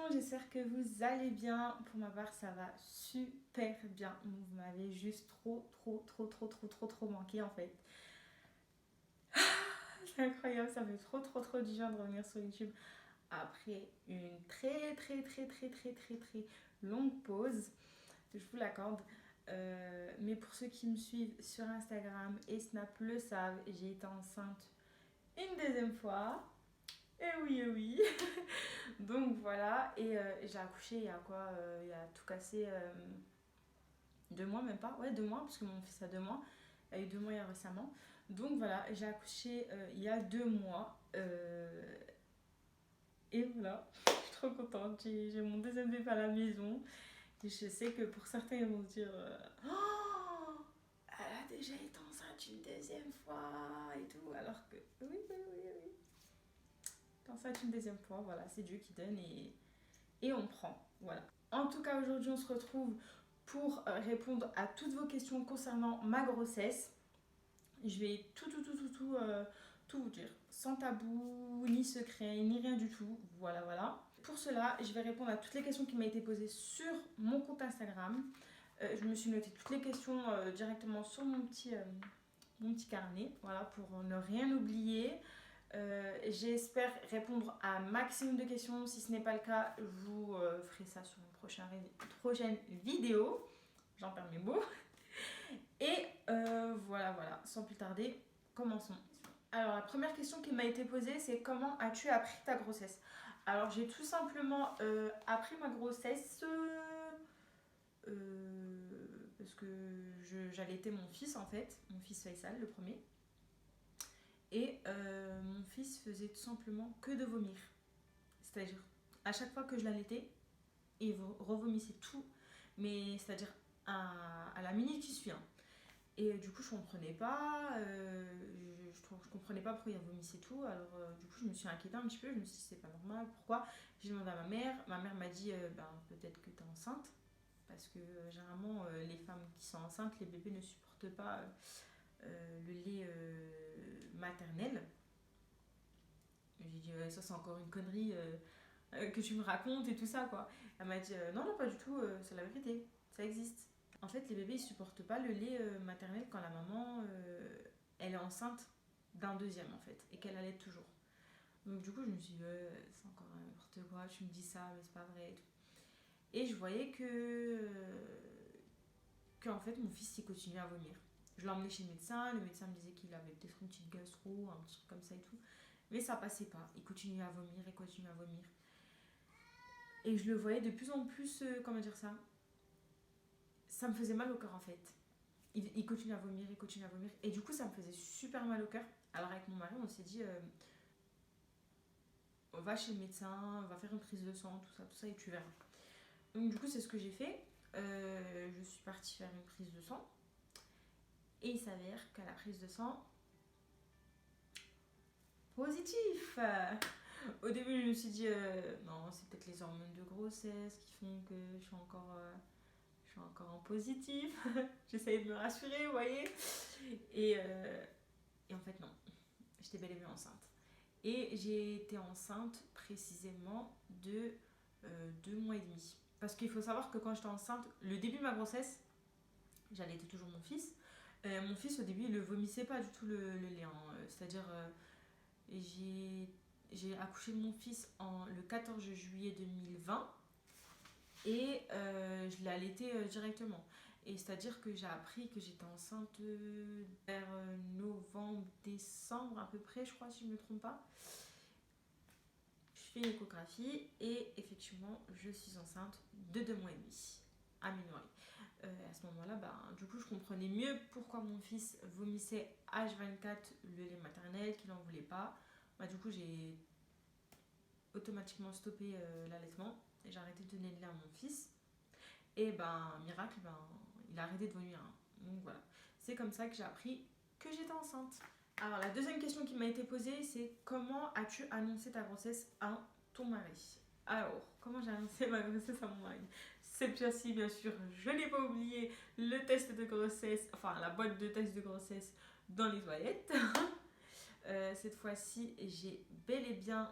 monde, j'espère que vous allez bien. Pour ma part, ça va super bien. Vous m'avez juste trop manqué en fait. C'est incroyable, ça fait trop du bien de revenir sur YouTube après une très longue pause. Je vous l'accorde. Mais pour ceux qui me suivent sur Instagram et Snap le savent, j'ai été enceinte une deuxième fois. Eh oui. Donc voilà, et j'ai accouché il y a quoi il y a tout cassé 2 mois, même pas. Ouais, 2 mois, parce que mon fils a 2 mois. Il y a eu 2 mois il y a récemment. Donc voilà, j'ai accouché il y a 2 mois. Et voilà, je suis trop contente. J'ai mon deuxième bébé à la maison. Et je sais que pour certains, ils vont se dire oh, elle a déjà été enceinte une deuxième fois et tout. Alors que oui. Enceinte une deuxième fois, voilà, c'est Dieu qui donne et on prend. Voilà. En tout cas, aujourd'hui, on se retrouve pour répondre à toutes vos questions concernant ma grossesse. Je vais tout vous dire, sans tabou, ni secret, ni rien du tout. Voilà. Pour cela, je vais répondre à toutes les questions qui m'ont été posées sur mon compte Instagram. Je me suis noté toutes les questions directement sur mon petit carnet, voilà, pour ne rien oublier. J'espère répondre à un maximum de questions. Si ce n'est pas le cas, je vous ferai ça sur une prochaine vidéo. J'en perds mes mots. Et voilà. Sans plus tarder, commençons. Alors, la première question qui m'a été posée, c'est comment as-tu appris ta grossesse? Alors, j'ai tout simplement appris ma grossesse parce que j'allaitais mon fils en fait, mon fils Faisal, le premier. Et mon fils faisait tout simplement que de vomir. C'est-à-dire, à chaque fois que je l'allaitais, il revomissait tout, mais c'est-à-dire à la minute qui suit. Hein. Et du coup, je comprenais pas, je comprenais pas pourquoi il vomissait tout. Alors, du coup, je me suis inquiétée un petit peu. Je me suis dit, c'est pas normal, pourquoi? J'ai demandé à ma mère. Ma mère m'a dit, peut-être que tu es enceinte. Parce que généralement, les femmes qui sont enceintes, les bébés ne supportent pas le lait maternel. J'ai dit, ouais, ça c'est encore une connerie que tu me racontes et tout ça quoi. Elle m'a dit, non, pas du tout, c'est la vérité, ça existe. En fait, les bébés ils supportent pas le lait maternel quand la maman elle est enceinte d'un deuxième en fait et qu'elle allait toujours. Donc du coup, je me suis dit, c'est encore n'importe quoi, tu me dis ça, mais c'est pas vrai et tout. Et je voyais que en fait, mon fils il continuait à vomir. Je l'ai emmené chez le médecin me disait qu'il avait peut-être une petite gastro, un petit truc comme ça et tout. Mais ça passait pas. Il continuait à vomir. Et je le voyais de plus en plus, comment dire ça? Ça me faisait mal au cœur en fait. Il continuait à vomir. Et du coup, ça me faisait super mal au cœur. Alors avec mon mari, on s'est dit, on va chez le médecin, on va faire une prise de sang, tout ça, et tu verras. Donc du coup, c'est ce que j'ai fait. Je suis partie faire une prise de sang. Et il s'avère qu'à la prise de sang, positif. Au début, je me suis dit, non, c'est peut-être les hormones de grossesse qui font que je suis encore en positif. J'essayais de me rassurer, vous voyez. Et en fait, non. J'étais bel et bien enceinte. Et j'ai été enceinte précisément de 2 mois et demi. Parce qu'il faut savoir que quand j'étais enceinte, le début de ma grossesse, j'allaitais toujours mon fils. Mon fils, au début, il ne vomissait pas du tout le lait. Hein. C'est-à-dire, j'ai accouché de mon fils le 14 juillet 2020 et je l'ai allaité directement. Et c'est-à-dire que j'ai appris que j'étais enceinte vers novembre-décembre à peu près, je crois, si je ne me trompe pas. Je fais une échographie et effectivement, je suis enceinte de 2 mois et demi à minuit. À ce moment-là, du coup, je comprenais mieux pourquoi mon fils vomissait H24 le lait maternel, qu'il n'en voulait pas. Du coup, j'ai automatiquement stoppé l'allaitement et j'ai arrêté de donner le lait à mon fils. Et miracle, il a arrêté de vomir. Hein. Donc voilà, c'est comme ça que j'ai appris que j'étais enceinte. Alors la deuxième question qui m'a été posée, c'est comment as-tu annoncé ta grossesse à ton mari? Alors, comment j'ai annoncé ma grossesse à mon mari? Cette fois-ci, bien sûr, je n'ai pas oublié le test de grossesse, enfin la boîte de test de grossesse dans les toilettes. Cette fois-ci, j'ai bel et bien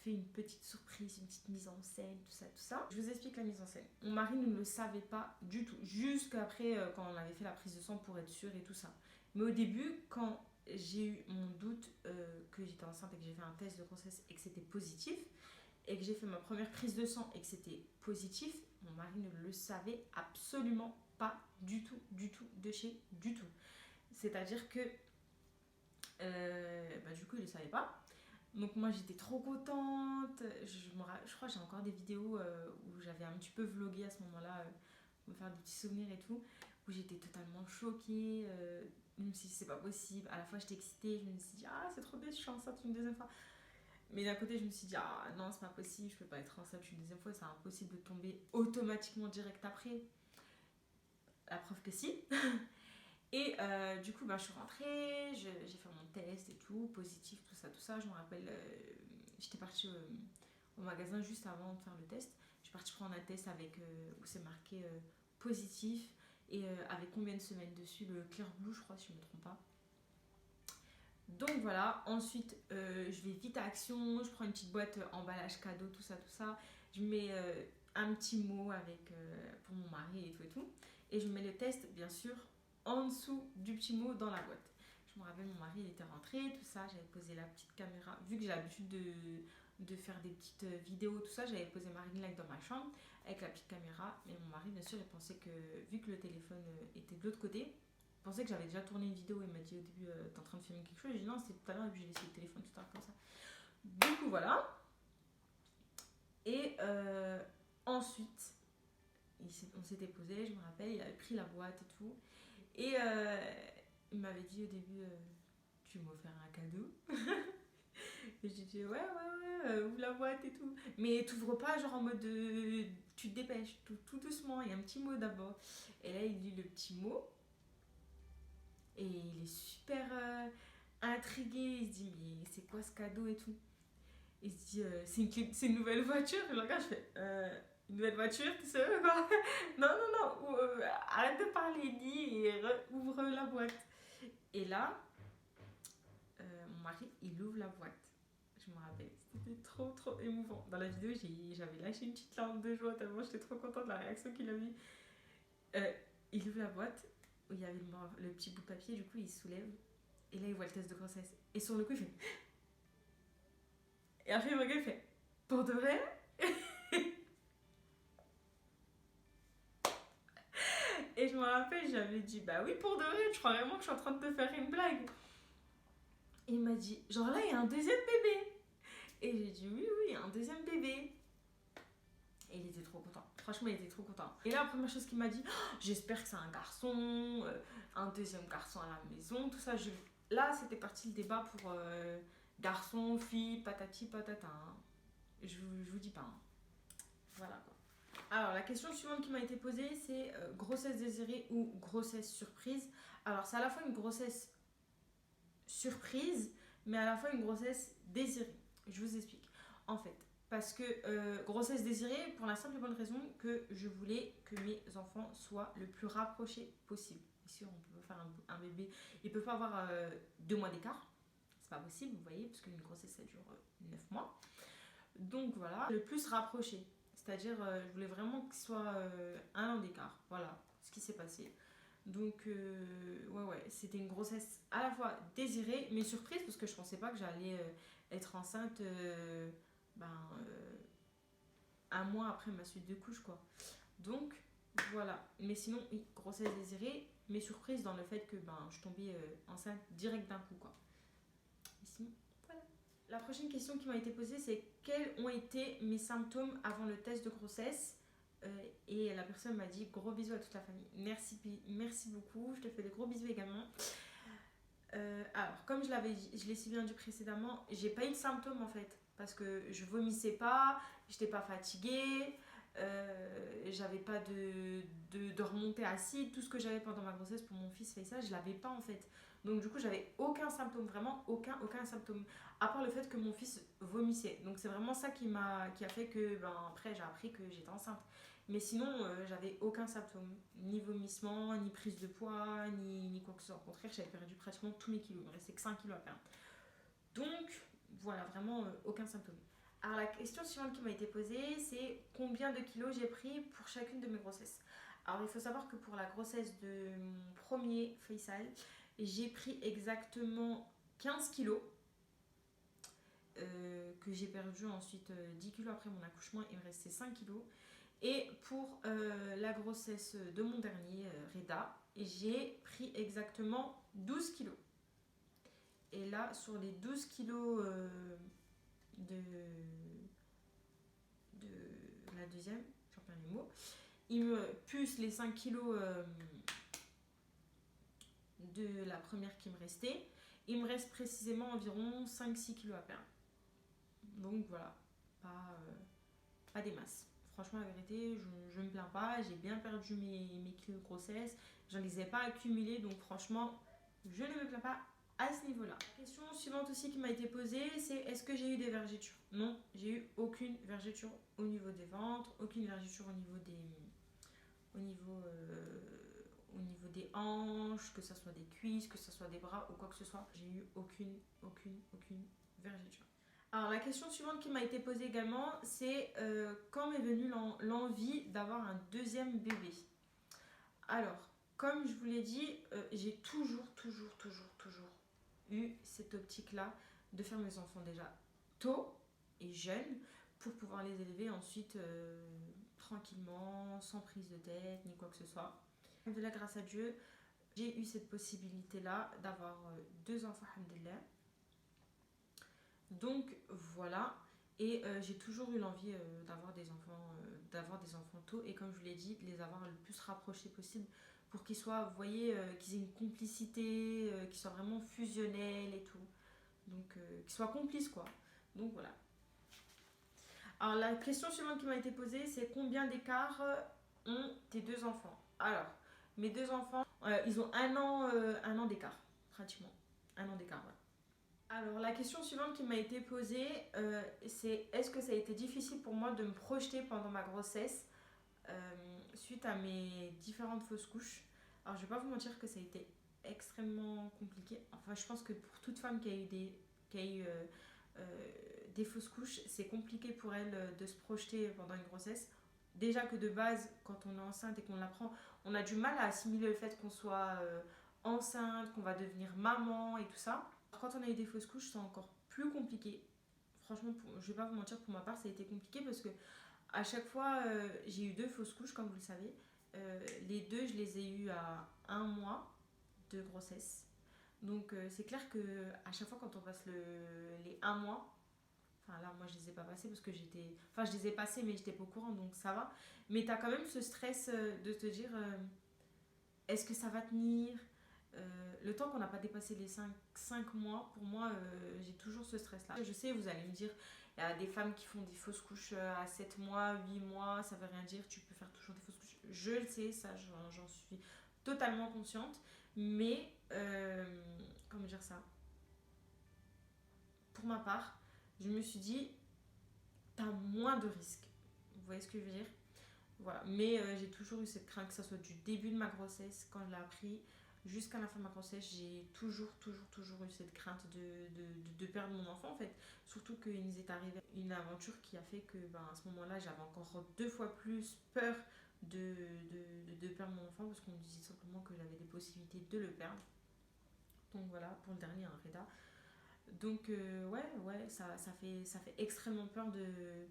fait une petite surprise, une petite mise en scène, tout ça, tout ça. Je vous explique la mise en scène. Mon mari ne le savait pas du tout, jusqu'après quand on avait fait la prise de sang pour être sûr et tout ça. Mais au début, quand j'ai eu mon doute que j'étais enceinte et que j'ai fait un test de grossesse et que c'était positif, et que j'ai fait ma première prise de sang et que c'était positif, mon mari ne le savait absolument pas du tout, de chez du tout. C'est-à-dire que du coup, il ne le savait pas. Donc moi j'étais trop contente, je crois que j'ai encore des vidéos où j'avais un petit peu vlogué à ce moment-là, pour me faire des petits souvenirs et tout, où j'étais totalement choquée, je me suis dit c'est pas possible, à la fois j'étais excitée, je me suis dit ah c'est trop bien, je suis enceinte une deuxième fois. Mais d'un côté je me suis dit ah non c'est pas possible, je peux pas être enceinte une deuxième fois, c'est impossible de tomber automatiquement direct après. La preuve que si. Et du coup, je suis rentrée, j'ai fait mon test et tout, positif, tout ça, tout ça. Je me rappelle, j'étais partie au magasin juste avant de faire le test. Je suis partie prendre un test avec, où c'est marqué positif et avec combien de semaines dessus, le Clear Blue, je crois, si je ne me trompe pas. Donc voilà, ensuite, je vais vite à Action, je prends une petite boîte emballage cadeau, tout ça, tout ça. Je mets un petit mot avec, pour mon mari et tout et tout. Et je mets le test, bien sûr, en dessous du petit mot dans la boîte. Je me rappelle, mon mari il était rentré, tout ça, j'avais posé la petite caméra, vu que j'ai l'habitude de faire des petites vidéos, tout ça, j'avais posé ma ring light dans ma chambre avec la petite caméra, mais mon mari bien sûr il pensait que, vu que le téléphone était de l'autre côté, il pensait que j'avais déjà tourné une vidéo, il m'a dit au début t'es en train de filmer quelque chose, j'ai dit non c'était tout à l'heure et puis j'ai laissé le téléphone tout à l'heure comme ça. Du coup voilà, et ensuite on s'était posé, je me rappelle, il avait pris la boîte et tout. Et il m'avait dit au début, tu m'as offert un cadeau. Et j'ai dit, ouais, ouvre la boîte et tout. Mais t'ouvres pas, genre en mode, tu te dépêches, tout doucement, il y a un petit mot d'abord. Et là, il lit le petit mot. Et il est super intrigué. Il se dit, mais c'est quoi ce cadeau et tout. Il se dit, c'est une nouvelle voiture. Et je regarde, je fais, une nouvelle voiture, tu sais quoi. Non, arrête de parler, lis et ouvre la boîte. Et là, mon mari, il ouvre la boîte. Je me rappelle, c'était trop émouvant. Dans la vidéo, j'avais lâché une petite larme de joie tellement j'étais trop contente de la réaction qu'il a eu. Il ouvre la boîte où il y avait le petit bout de papier, du coup il soulève et là il voit le test de grossesse. Et sur le coup il fait... Et après il me regarde, il fait, pour de vrai? Et je me rappelle, j'avais dit, bah oui pour de vrai, je crois vraiment que je suis en train de te faire une blague. Et il m'a dit, genre là il y a un deuxième bébé. Et j'ai dit, oui, il y a un deuxième bébé. Et il était trop content. Franchement, il était trop content. Et là, la première chose qu'il m'a dit, oh, j'espère que c'est un garçon, un deuxième garçon à la maison, tout ça. Là, c'était parti le débat pour garçon, fille, patati, patata. Hein. Je vous dis pas. Hein. Voilà quoi. Alors, la question suivante qui m'a été posée, c'est grossesse désirée ou grossesse surprise. Alors, c'est à la fois une grossesse surprise, mais à la fois une grossesse désirée. Je vous explique. En fait, parce que grossesse désirée, pour la simple et bonne raison que je voulais que mes enfants soient le plus rapprochés possible. Bien sûr, on peut pas faire un bébé, il peut pas avoir 2 mois d'écart. C'est pas possible, vous voyez, parce qu'une grossesse, ça dure 9 mois. Donc voilà, le plus rapproché. C'est-à-dire, je voulais vraiment qu'il soit 1 an d'écart. Voilà ce qui s'est passé. Donc, c'était une grossesse à la fois désirée, mais surprise, parce que je pensais pas que j'allais être enceinte 1 mois après ma suite de couches, quoi. Donc, voilà. Mais sinon, oui, grossesse désirée, mais surprise dans le fait que je tombais enceinte direct d'un coup, quoi. Et sinon, voilà. La prochaine question qui m'a été posée, c'est quels ont été mes symptômes avant le test de grossesse? Et la personne m'a dit gros bisous à toute la famille. Merci beaucoup. Je te fais des gros bisous également. Alors, comme je l'ai si bien dit précédemment, j'ai pas eu de symptômes en fait. Parce que je vomissais pas, j'étais pas fatiguée, j'avais pas de remontée acide. Tout ce que j'avais pendant ma grossesse pour mon fils fait ça, je l'avais pas en fait. Donc du coup, j'avais aucun symptôme, vraiment aucun symptôme. À part le fait que mon fils vomissait. Donc c'est vraiment ça qui a fait que, après j'ai appris que j'étais enceinte. Mais sinon, j'avais aucun symptôme, ni vomissement, ni prise de poids, ni quoi que ce soit. Au contraire, j'avais perdu pratiquement tous mes kilos. Il me restait que 5 kilos à perdre. Donc, voilà, vraiment aucun symptôme. Alors la question suivante qui m'a été posée, c'est combien de kilos j'ai pris pour chacune de mes grossesses. Alors il faut savoir que pour la grossesse de mon premier Faisal, j'ai pris exactement 15 kilos. Que j'ai perdu ensuite 10 kilos après mon accouchement, il me restait 5 kilos. Et pour la grossesse de mon dernier, Reda, j'ai pris exactement 12 kilos. Et là, sur les 12 kilos de, de la deuxième, j'en perds les mots, il me plus les 5 kilos de la première qui me restait, il me reste précisément environ 5-6 kilos à perdre. Donc voilà, pas des masses. Franchement, la vérité, je ne me plains pas. J'ai bien perdu mes kilos de grossesse. Je ne les ai pas accumulés. Donc franchement, je ne me plains pas à ce niveau-là. La question suivante aussi qui m'a été posée, c'est est-ce que j'ai eu des vergetures? Non, j'ai eu aucune vergeture au niveau des ventres, aucune vergeture au niveau, au niveau des hanches, que ce soit des cuisses, que ce soit des bras ou quoi que ce soit. J'ai eu aucune vergeture. Alors la question suivante qui m'a été posée également, c'est quand m'est venue l'envie d'avoir un deuxième bébé. Alors, comme je vous l'ai dit, j'ai toujours eu cette optique-là de faire mes enfants déjà tôt et jeunes pour pouvoir les élever ensuite tranquillement, sans prise de tête ni quoi que ce soit. De là, grâce à Dieu, j'ai eu cette possibilité-là d'avoir deux enfants, alhamdoulilah. Donc voilà, et j'ai toujours eu l'envie d'avoir des enfants tôt, et comme je vous l'ai dit, de les avoir le plus rapprochés possible pour qu'ils soient, vous voyez, qu'ils aient une complicité, qu'ils soient vraiment fusionnels et tout. Donc qu'ils soient complices quoi. Donc voilà. Alors la question suivante qui m'a été posée, c'est combien d'écart ont tes deux enfants? Alors, mes deux enfants, ils ont un an d'écart, pratiquement. Un an d'écart, ouais. Alors, la question suivante qui m'a été posée, c'est est-ce que ça a été difficile pour moi de me projeter pendant ma grossesse suite à mes différentes fausses couches? Alors, je vais pas vous mentir que ça a été extrêmement compliqué. Enfin, je pense que pour toute femme qui a eu des fausses couches, c'est compliqué pour elle de se projeter pendant une grossesse. Déjà que de base, quand on est enceinte et qu'on l'apprend, on a du mal à assimiler le fait qu'on soit enceinte, qu'on va devenir maman et tout ça. Quand on a eu des fausses couches, c'est encore plus compliqué. Franchement, je vais pas vous mentir, pour ma part, ça a été compliqué parce que à chaque fois, j'ai eu deux fausses couches, comme vous le savez. Les deux, je les ai eues à un mois de grossesse. Donc, c'est clair que à chaque fois, quand on passe les un mois, enfin là, moi, je les ai pas passés parce que j'étais. Enfin, je les ai passés, mais j'étais pas au courant, donc ça va. Mais t'as quand même ce stress de te dire est-ce que ça va tenir? Le temps qu'on n'a pas dépassé les 5 mois, pour moi, j'ai toujours ce stress-là. Je sais, vous allez me dire, il y a des femmes qui font des fausses couches à 7 mois, 8 mois, ça veut rien dire, tu peux faire toujours des fausses couches. Je le sais, ça, j'en suis totalement consciente. Mais, comment dire ça? Pour ma part, je me suis dit, t'as moins de risques. Vous voyez ce que je veux dire? Voilà. Mais j'ai toujours eu cette crainte, que ce soit du début de ma grossesse, quand je l'ai appris, jusqu'à la fin de ma grossesse, j'ai toujours eu cette crainte de perdre mon enfant en fait. Surtout qu'il nous est arrivé une aventure qui a fait que ben, à ce moment-là, j'avais encore 2 fois plus peur de perdre mon enfant parce qu'on me disait simplement que j'avais des possibilités de le perdre. Donc voilà, pour le dernier, un Reda. Donc ouais, ça fait extrêmement peur de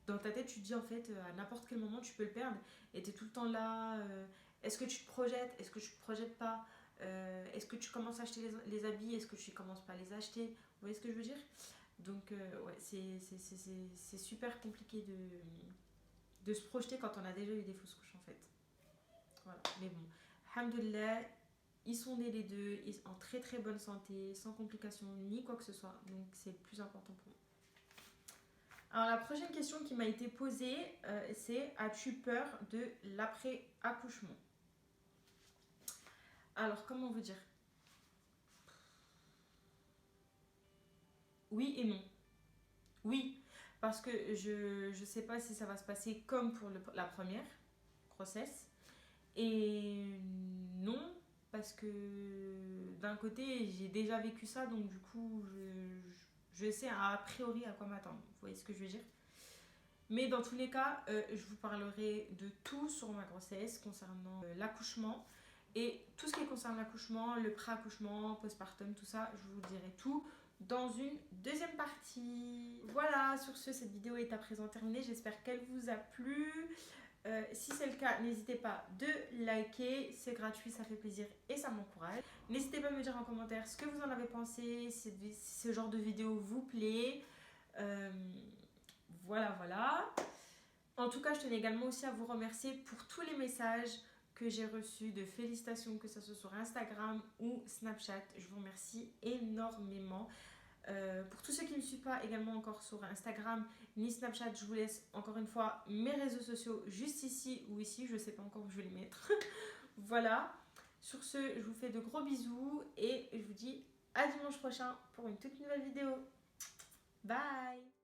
dans ta tête, tu te dis en fait, à n'importe quel moment, tu peux le perdre. Et tu es tout le temps là. Est-ce que tu te projettes? Est-ce que tu te projettes pas? Est-ce que tu commences à acheter les habits? Est-ce que tu commences pas à les acheter? Vous voyez ce que je veux dire? Donc, ouais, c'est super compliqué de se projeter quand on a déjà eu des fausses couches en fait. Voilà. Mais bon, alhamdoulilah, ils sont nés les deux, en très bonne santé, sans complications ni quoi que ce soit. Donc, c'est le plus important pour moi. Alors la prochaine question qui m'a été posée, c'est as-tu peur de l'après-accouchement? Alors comment vous dire? Oui et non. Oui, parce que je ne sais pas si ça va se passer comme pour la première grossesse. Et non, parce que d'un côté j'ai déjà vécu ça, donc du coup je sais a priori à quoi m'attendre. Vous voyez ce que je veux dire? Mais dans tous les cas, je vous parlerai de tout sur ma grossesse concernant l'accouchement. Et tout ce qui concerne l'accouchement, le pré-accouchement, postpartum, tout ça, je vous dirai tout dans une deuxième partie. Voilà, sur ce, cette vidéo est à présent terminée. J'espère qu'elle vous a plu. Si c'est le cas, n'hésitez pas de liker, c'est gratuit, ça fait plaisir et ça m'encourage. N'hésitez pas à me dire en commentaire ce que vous en avez pensé, si ce genre de vidéo vous plaît. Voilà. En tout cas, je tenais également aussi à vous remercier pour tous les messages que j'ai reçus de félicitations, que ce soit sur Instagram ou Snapchat. Je vous remercie énormément. Pour tous ceux qui ne me suivent pas également encore sur Instagram ni Snapchat, je vous laisse encore une fois mes réseaux sociaux juste ici ou ici. Je ne sais pas encore où je vais les mettre. Voilà. Sur ce, je vous fais de gros bisous et je vous dis à dimanche prochain pour une toute nouvelle vidéo. Bye!